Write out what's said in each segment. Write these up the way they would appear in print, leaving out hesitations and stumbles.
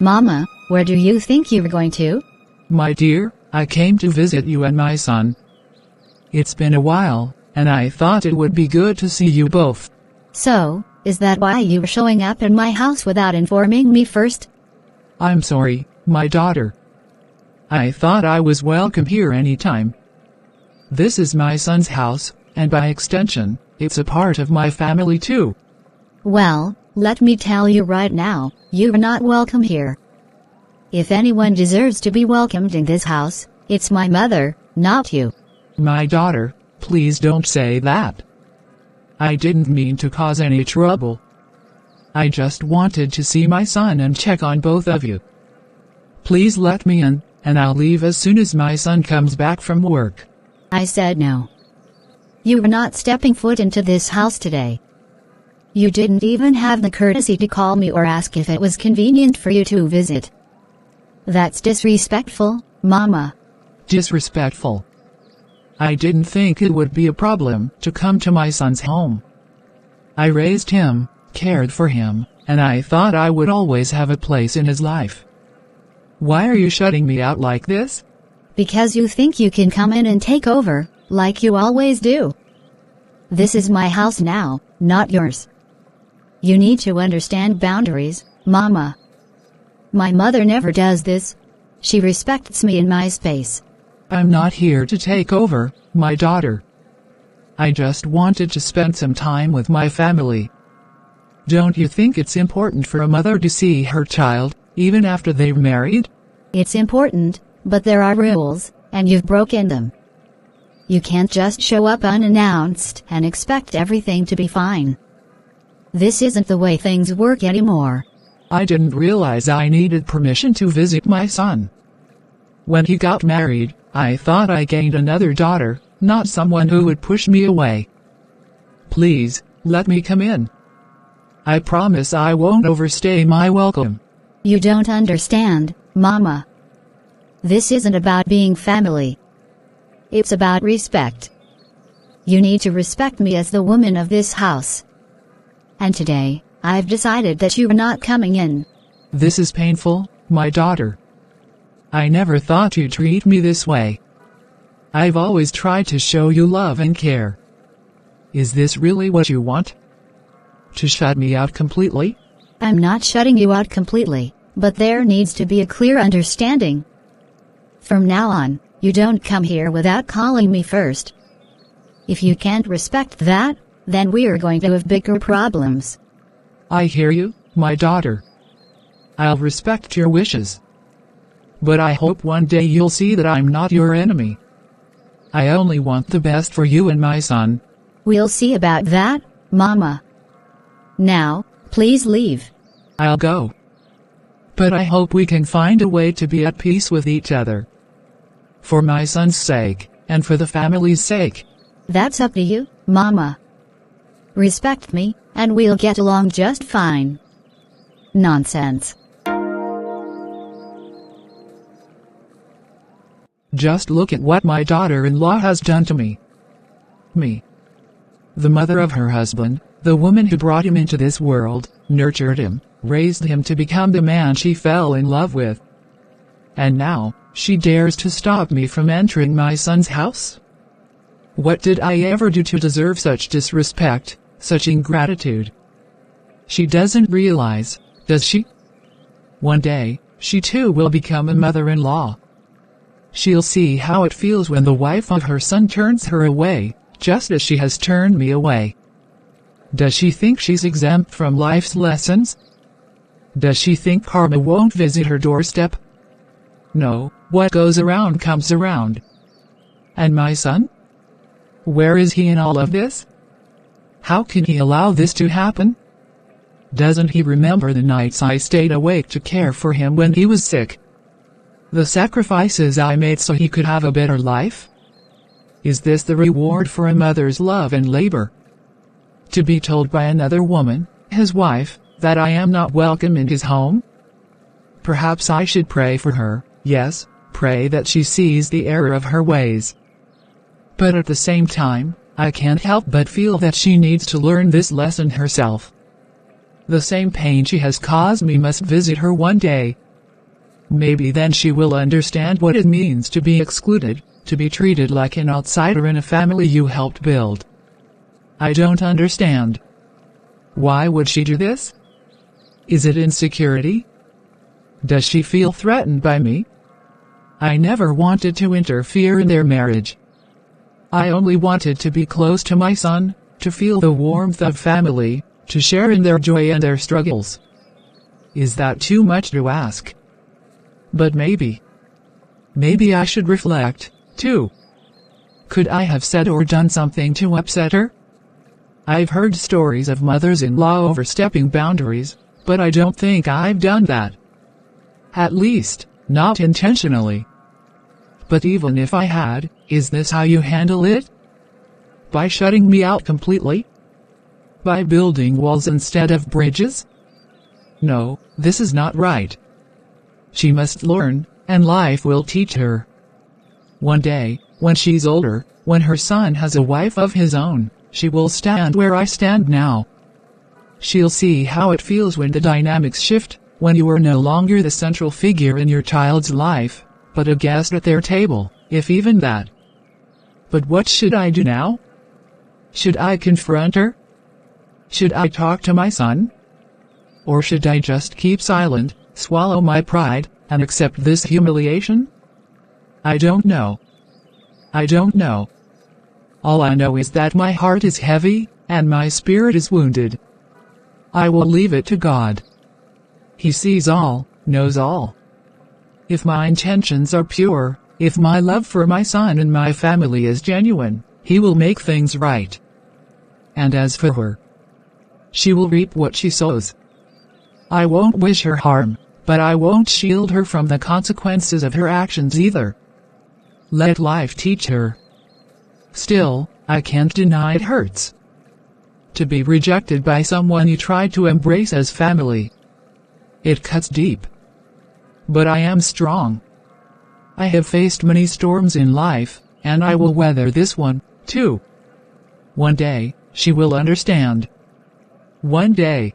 Mama, where do you think you were going to? My dear, I came to visit you and my son. It's been a while, and I thought it would be good to see you both. So, is that why you were showing up in my house without informing me first? I'm sorry, my daughter. I thought I was welcome here anytime. This is my son's house, and by extension, it's a part of my family too. Well, let me tell you right now, you're not welcome here. If anyone deserves to be welcomed in this house, it's my mother, not you. My daughter, please don't say that. I didn't mean to cause any trouble. I just wanted to see my son and check on both of you. Please let me in, and I'll leave as soon as my son comes back from work. I said no. You were not stepping foot into this house today. You didn't even have the courtesy to call me or ask if it was convenient for you to visit. That's disrespectful, Mama. Disrespectful? I didn't think it would be a problem to come to my son's home. I raised him, cared for him, and I thought I would always have a place in his life. Why are you shutting me out like this? Because you think you can come in and take over, like you always do. This is my house now, not yours. You need to understand boundaries, Mama. My mother never does this. She respects me in my space. I'm not here to take over, my daughter. I just wanted to spend some time with my family. Don't you think it's important for a mother to see her child, even after they're married? It's important, but there are rules, and you've broken them. You can't just show up unannounced and expect everything to be fine. This isn't the way things work anymore. I didn't realize I needed permission to visit my son. When he got married, I thought I gained another daughter, not someone who would push me away. Please, let me come in. I promise I won't overstay my welcome. You don't understand, Mama. This isn't about being family. It's about respect. You need to respect me as the woman of this house. And today, I've decided that you're not coming in. This is painful, my daughter. I never thought you'd treat me this way. I've always tried to show you love and care. Is this really what you want? To shut me out completely? I'm not shutting you out completely, but there needs to be a clear understanding. From now on, you don't come here without calling me first. If you can't respect that, then we're going to have bigger problems. I hear you, my daughter. I'll respect your wishes. But I hope one day you'll see that I'm not your enemy. I only want the best for you and my son. We'll see about that, Mama. Now, please leave. I'll go. But I hope we can find a way to be at peace with each other. For my son's sake, and for the family's sake. That's up to you, Mama. Respect me, and we'll get along just fine. Nonsense. Just look at what my daughter-in-law has done to me. Me. The mother of her husband, the woman who brought him into this world, nurtured him, raised him to become the man she fell in love with. And now, she dares to stop me from entering my son's house? What did I ever do to deserve such disrespect, such ingratitude? She doesn't realize, does she? One day, she too will become a mother-in-law. She'll see how it feels when the wife of her son turns her away, just as she has turned me away. Does she think she's exempt from life's lessons? Does she think karma won't visit her doorstep? No, what goes around comes around. And my son? Where is he in all of this? How can he allow this to happen? Doesn't he remember the nights I stayed awake to care for him when he was sick? The sacrifices I made so he could have a better life? Is this the reward for a mother's love and labor? To be told by another woman, his wife, that I am not welcome in his home? Perhaps I should pray for her, yes, pray that she sees the error of her ways. But at the same time, I can't help but feel that she needs to learn this lesson herself. The same pain she has caused me must visit her one day, Maybe then she will understand what it means to be excluded, to be treated like an outsider in a family you helped build. I don't understand. Why would she do this? Is it insecurity? Does she feel threatened by me? I never wanted to interfere in their marriage. I only wanted to be close to my son, to feel the warmth of family, to share in their joy and their struggles. Is that too much to ask? But maybe I should reflect, too. Could I have said or done something to upset her? I've heard stories of mothers-in-law overstepping boundaries, but I don't think I've done that. At least, not intentionally. But even if I had, is this how you handle it? By shutting me out completely? By building walls instead of bridges? No, this is not right. She must learn, and life will teach her. One day, when she's older, when her son has a wife of his own, she will stand where I stand now. She'll see how it feels when the dynamics shift, when you are no longer the central figure in your child's life, but a guest at their table, if even that. But what should I do now? Should I confront her? Should I talk to my son? Or should I just keep silent, swallow my pride, and accept this humiliation? I don't know. I don't know. All I know is that my heart is heavy, and my spirit is wounded. I will leave it to God. He sees all, knows all. If my intentions are pure, if my love for my son and my family is genuine, He will make things right. And as for her, she will reap what she sows. I won't wish her harm, but I won't shield her from the consequences of her actions either. Let life teach her. Still, I can't deny it hurts. To be rejected by someone you tried to embrace as family. It cuts deep. But I am strong. I have faced many storms in life, and I will weather this one, too. One day, she will understand. One day.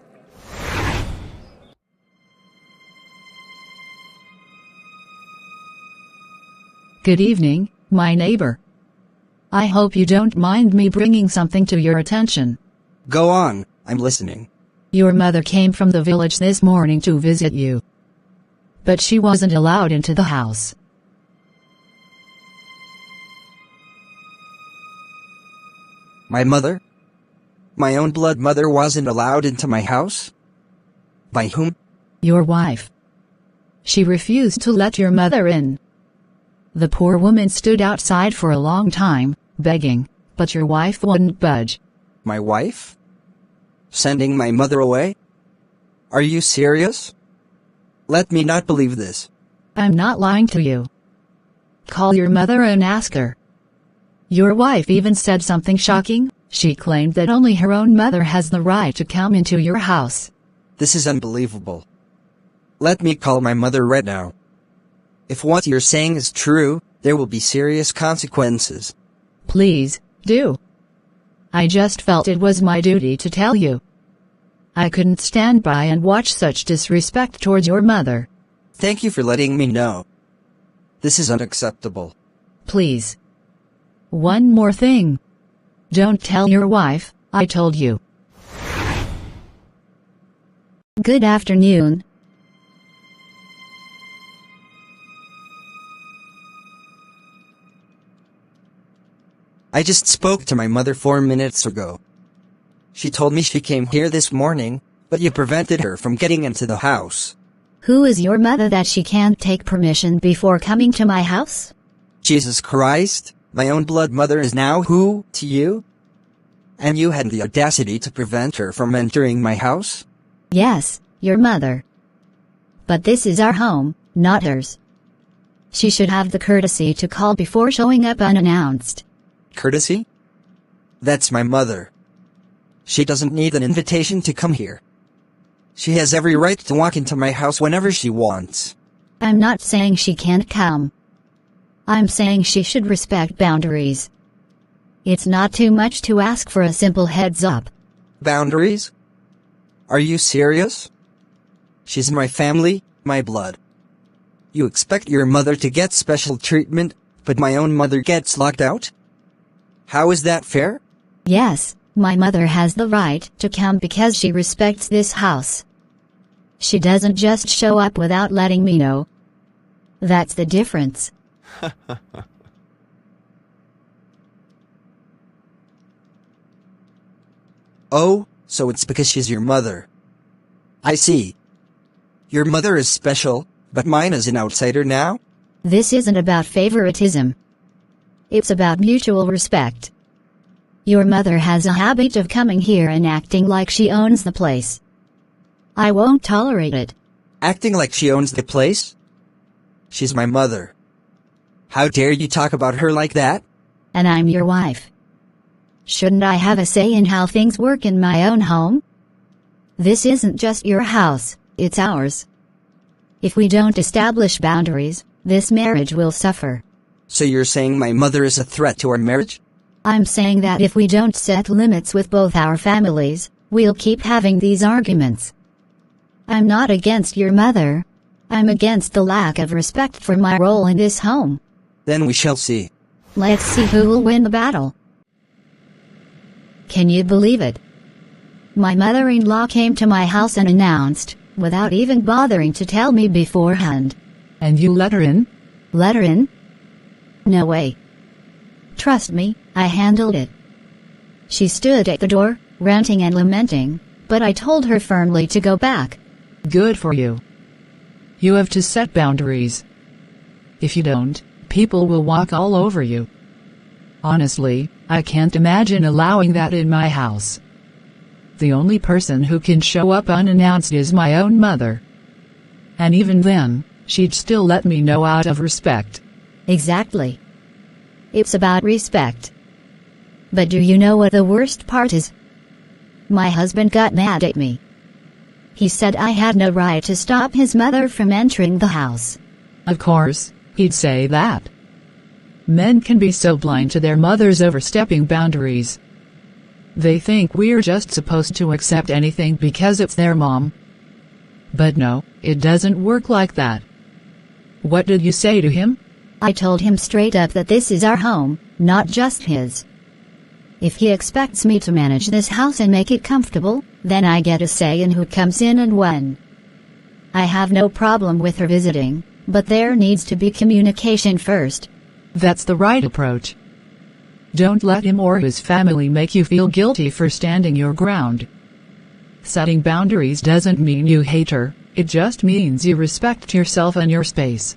Good evening, my neighbor. I hope you don't mind me bringing something to your attention. Go on, I'm listening. Your mother came from the village this morning to visit you. But she wasn't allowed into the house. My mother? My own blood mother wasn't allowed into my house? By whom? Your wife. She refused to let your mother in. The poor woman stood outside for a long time, begging, but your wife wouldn't budge. My wife? Sending my mother away? Are you serious? Let me not believe this. I'm not lying to you. Call your mother and ask her. Your wife even said something shocking. She claimed that only her own mother has the right to come into your house. This is unbelievable. Let me call my mother right now. If what you're saying is true, there will be serious consequences. Please, do. I just felt it was my duty to tell you. I couldn't stand by and watch such disrespect towards your mother. Thank you for letting me know. This is unacceptable. Please. One more thing. Don't tell your wife, I told you. Good afternoon. I just spoke to my mother 4 minutes ago. She told me she came here this morning, but you prevented her from getting into the house. Who is your mother that she can't take permission before coming to my house? Jesus Christ, my own blood mother is now who to you? And you had the audacity to prevent her from entering my house? Yes, your mother. But this is our home, not hers. She should have the courtesy to call before showing up unannounced. Courtesy? That's my mother. She doesn't need an invitation to come here. She has every right to walk into my house whenever she wants. I'm not saying she can't come. I'm saying she should respect boundaries. It's not too much to ask for a simple heads up. Boundaries? Are you serious? She's my family, my blood. You expect your mother to get special treatment, but my own mother gets locked out? How is that fair? Yes, my mother has the right to come because she respects this house. She doesn't just show up without letting me know. That's the difference. Oh, so it's because she's your mother. I see. Your mother is special, but mine is an outsider now? This isn't about favoritism. It's about mutual respect. Your mother has a habit of coming here and acting like she owns the place. I won't tolerate it. Acting like she owns the place? She's my mother. How dare you talk about her like that? And I'm your wife. Shouldn't I have a say in how things work in my own home? This isn't just your house, it's ours. If we don't establish boundaries, this marriage will suffer. So you're saying my mother is a threat to our marriage? I'm saying that if we don't set limits with both our families, we'll keep having these arguments. I'm not against your mother. I'm against the lack of respect for my role in this home. Then we shall see. Let's see who will win the battle. Can you believe it? My mother-in-law came to my house and announced, without even bothering to tell me beforehand. And you let her in? Let her in? No way. Trust me, I handled it. She stood at the door, ranting and lamenting, but I told her firmly to go back. Good for you. You have to set boundaries. If you don't, people will walk all over you. Honestly, I can't imagine allowing that in my house. The only person who can show up unannounced is my own mother. And even then, she'd still let me know out of respect. Exactly. It's about respect. But do you know what the worst part is? My husband got mad at me. He said I had no right to stop his mother from entering the house. Of course, he'd say that. Men can be so blind to their mothers overstepping boundaries. They think we're just supposed to accept anything because it's their mom. But no, it doesn't work like that. What did you say to him? I told him straight up that this is our home, not just his. If he expects me to manage this house and make it comfortable, then I get a say in who comes in and when. I have no problem with her visiting, but there needs to be communication first. That's the right approach. Don't let him or his family make you feel guilty for standing your ground. Setting boundaries doesn't mean you hate her, it just means you respect yourself and your space.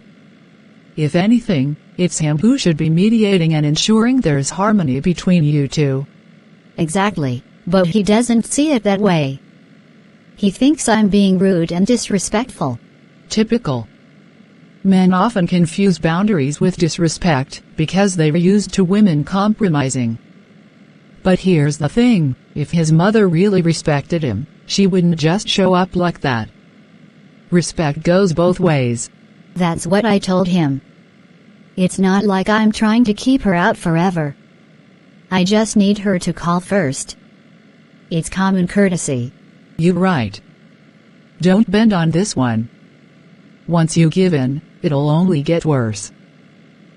If anything, it's him who should be mediating and ensuring there's harmony between you two. Exactly, but he doesn't see it that way. He thinks I'm being rude and disrespectful. Typical. Men often confuse boundaries with disrespect because they're used to women compromising. But here's the thing, if his mother really respected him, she wouldn't just show up like that. Respect goes both ways. That's what I told him. It's not like I'm trying to keep her out forever. I just need her to call first. It's common courtesy. You're right. Don't bend on this one. Once you give in, it'll only get worse.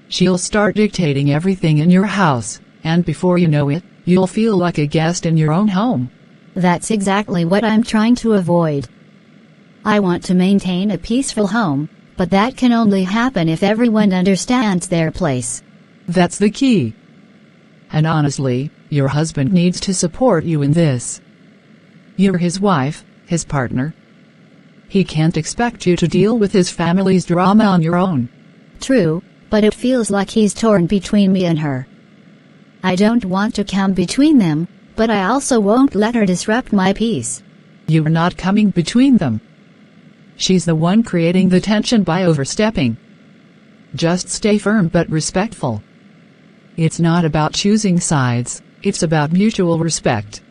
She'll start dictating everything in your house, and before you know it, you'll feel like a guest in your own home. That's exactly what I'm trying to avoid. I want to maintain a peaceful home, but that can only happen if everyone understands their place. That's the key. And honestly, your husband needs to support you in this. You're his wife, his partner. He can't expect you to deal with his family's drama on your own. True, but it feels like he's torn between me and her. I don't want to come between them, but I also won't let her disrupt my peace. You're not coming between them. She's the one creating the tension by overstepping. Just stay firm but respectful. It's not about choosing sides, it's about mutual respect.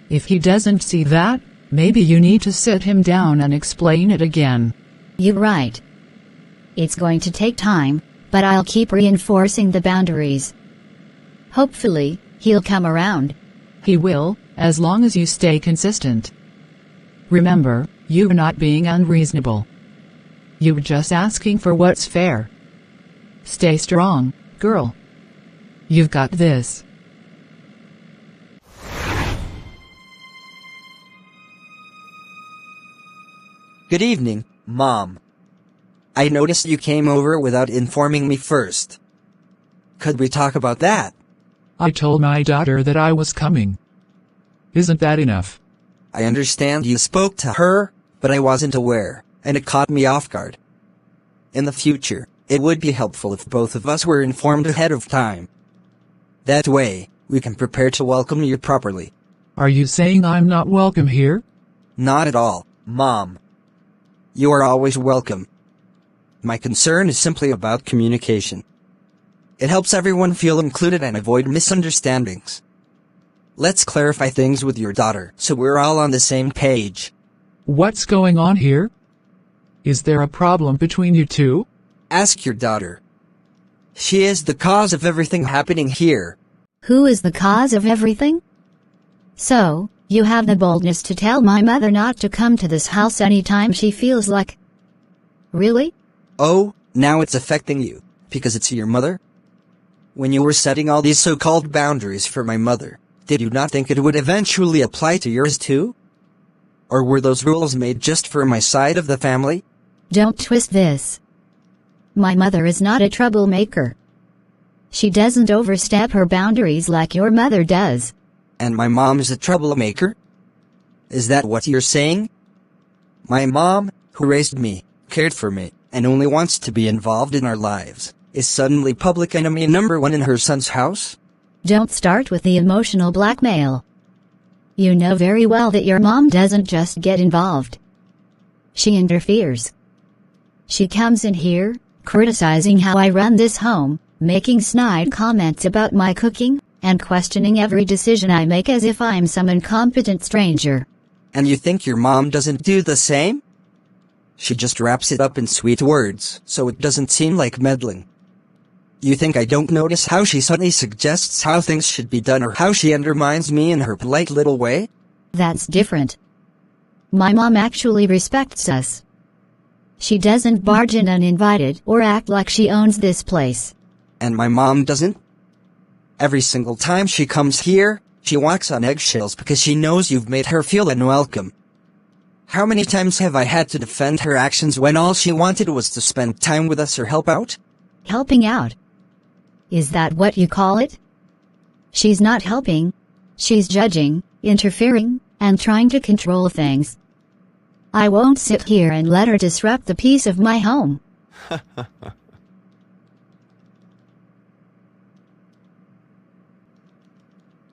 If he doesn't see that, maybe you need to sit him down and explain it again. You're right. It's going to take time, but I'll keep reinforcing the boundaries. Hopefully, he'll come around. He will, as long as you stay consistent. Remember, you're not being unreasonable. You were just asking for what's fair. Stay strong, girl. You've got this. Good evening, Mom. I noticed you came over without informing me first. Could we talk about that? I told my daughter that I was coming. Isn't that enough? I understand you spoke to her, but I wasn't aware, and it caught me off guard. In the future, it would be helpful if both of us were informed ahead of time. That way, we can prepare to welcome you properly. Are you saying I'm not welcome here? Not at all, Mom. You are always welcome. My concern is simply about communication. It helps everyone feel included and avoid misunderstandings. Let's clarify things with your daughter so we're all on the same page. What's going on here? Is there a problem between you two? Ask your daughter. She is the cause of everything happening here. Who is the cause of everything? So, you have the boldness to tell my mother not to come to this house anytime she feels like... Really? Oh, now it's affecting you, because it's your mother? When you were setting all these so-called boundaries for my mother, did you not think it would eventually apply to yours too? Or were those rules made just for my side of the family? Don't twist this. My mother is not a troublemaker. She doesn't overstep her boundaries like your mother does. And my mom is a troublemaker? Is that what you're saying? My mom, who raised me, cared for me, and only wants to be involved in our lives, is suddenly public enemy number one in her son's house? Don't start with the emotional blackmail. You know very well that your mom doesn't just get involved. She interferes. She comes in here, criticizing how I run this home, making snide comments about my cooking, and questioning every decision I make as if I'm some incompetent stranger. And you think your mom doesn't do the same? She just wraps it up in sweet words, so it doesn't seem like meddling. You think I don't notice how she suddenly suggests how things should be done or how she undermines me in her polite little way? That's different. My mom actually respects us. She doesn't barge in uninvited or act like she owns this place. And my mom doesn't? Every single time she comes here, she walks on eggshells because she knows you've made her feel unwelcome. How many times have I had to defend her actions when all she wanted was to spend time with us or help out? Helping out? Is that what you call it? She's not helping. She's judging, interfering, and trying to control things. I won't sit here and let her disrupt the peace of my home.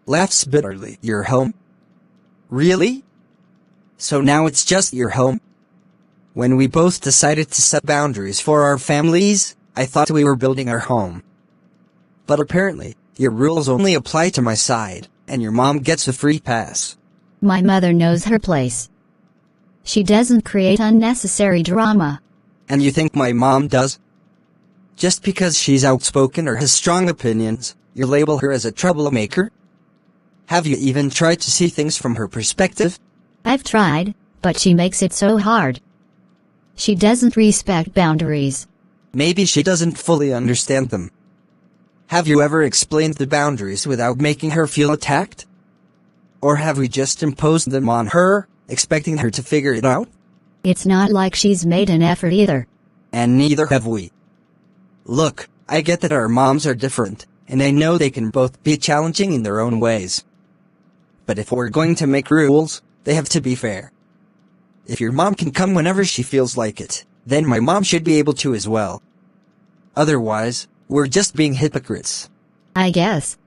Laughs bitterly. Your home? Really? So now it's just your home? When we both decided to set boundaries for our families, I thought we were building our home. But apparently, your rules only apply to my side, and your mom gets a free pass. My mother knows her place. She doesn't create unnecessary drama. And you think my mom does? Just because she's outspoken or has strong opinions, you label her as a troublemaker? Have you even tried to see things from her perspective? I've tried, but she makes it so hard. She doesn't respect boundaries. Maybe she doesn't fully understand them. Have you ever explained the boundaries without making her feel attacked? Or have we just imposed them on her, expecting her to figure it out? It's not like she's made an effort either. And neither have we. Look, I get that our moms are different, and I know they can both be challenging in their own ways. But if we're going to make rules, they have to be fair. If your mom can come whenever she feels like it, then my mom should be able to as well. Otherwise, we're just being hypocrites. I guess.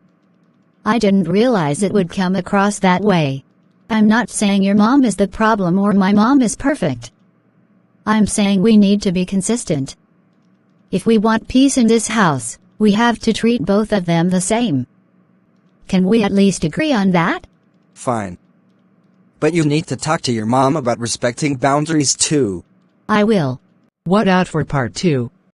I didn't realize it would come across that way. I'm not saying your mom is the problem or my mom is perfect. I'm saying we need to be consistent. If we want peace in this house, we have to treat both of them the same. Can we at least agree on that? Fine. But you need to talk to your mom about respecting boundaries too. I will. What out for part 2?